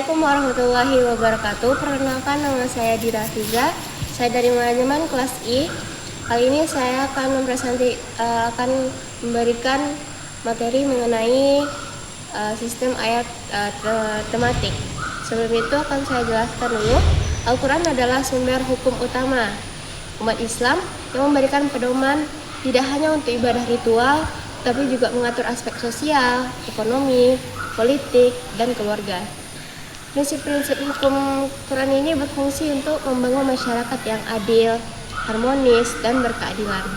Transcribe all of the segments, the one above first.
Assalamualaikum warahmatullahi wabarakatuh. Perkenalkan, nama saya Dira Fiza. Saya dari manajemen kelas I. Kali ini saya akan memberikan materi mengenai sistem ayat tematik. Sebelum itu akan saya jelaskan dulu. Al-Quran adalah sumber hukum utama umat Islam yang memberikan pedoman tidak hanya untuk ibadah ritual, tapi juga mengatur aspek sosial, ekonomi, politik, dan keluarga. Prinsip-prinsip hukum Quran ini berfungsi untuk membangun masyarakat yang adil, harmonis, dan berkeadilan.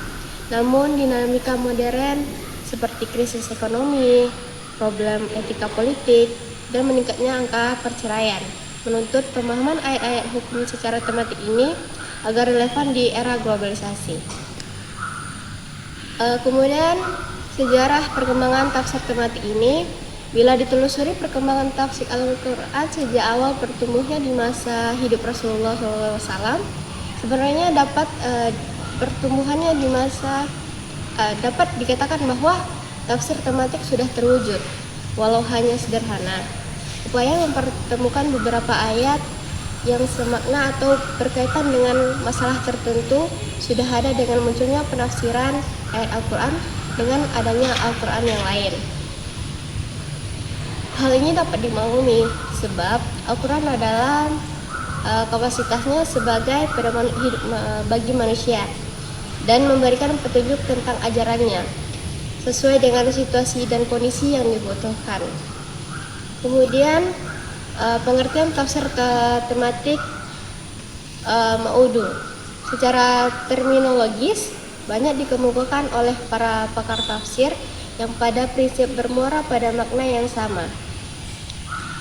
Namun dinamika modern seperti krisis ekonomi, problem etika politik, dan meningkatnya angka perceraian menuntut pemahaman ayat-ayat hukum secara tematik ini agar relevan di era globalisasi. Kemudian sejarah perkembangan tafsir tematik ini, bila ditelusuri perkembangan tafsir Al-Quran sejak awal pertumbuhnya di masa hidup Rasulullah SAW, sebenarnya dapat dikatakan bahwa tafsir tematik sudah terwujud, walau hanya sederhana. Upaya mempertemukan beberapa ayat yang semakna atau berkaitan dengan masalah tertentu sudah ada dengan munculnya penafsiran ayat Al-Quran dengan adanya Al-Quran yang lain. Hal ini dapat dimaklumi sebab Al-Quran adalah kapasitasnya sebagai pedoman hidup bagi manusia dan memberikan petunjuk tentang ajarannya sesuai dengan situasi dan kondisi yang dibutuhkan. Kemudian pengertian tafsir tematik ma'udu secara terminologis banyak dikemukakan oleh para pakar tafsir yang pada prinsip bermuara pada makna yang sama.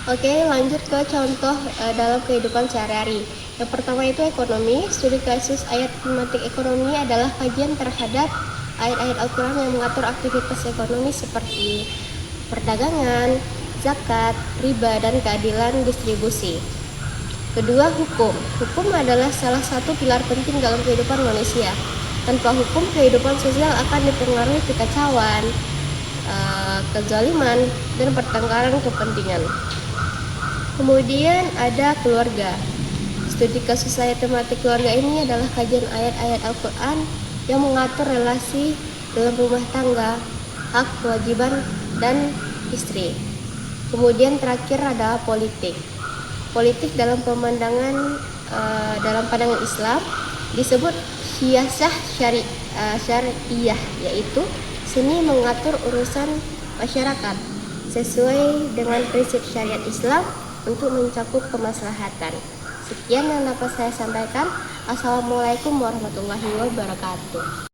Oke, lanjut ke contoh dalam kehidupan sehari-hari. Yang pertama itu ekonomi. Studi kasus ayat tematik ekonomi adalah kajian terhadap ayat-ayat Al-Quran yang mengatur aktivitas ekonomi seperti perdagangan, zakat, riba, dan keadilan distribusi. Kedua, hukum. Hukum adalah salah satu pilar penting dalam kehidupan manusia. Tanpa hukum, kehidupan sosial akan dipengaruhi kekacauan, kezaliman, dan pertengkaran kepentingan. Kemudian ada keluarga. Studi kasus ayat tematik keluarga ini adalah kajian ayat-ayat Al-Quran yang mengatur relasi dalam rumah tangga, hak, kewajiban, dan istri. Kemudian terakhir ada politik. Politik dalam pandangan Islam disebut siyasah syariah, yaitu seni mengatur urusan masyarakat sesuai dengan prinsip syariat Islam untuk mencakup kemaslahatan. Sekian yang dapat saya sampaikan. Assalamualaikum warahmatullahi wabarakatuh.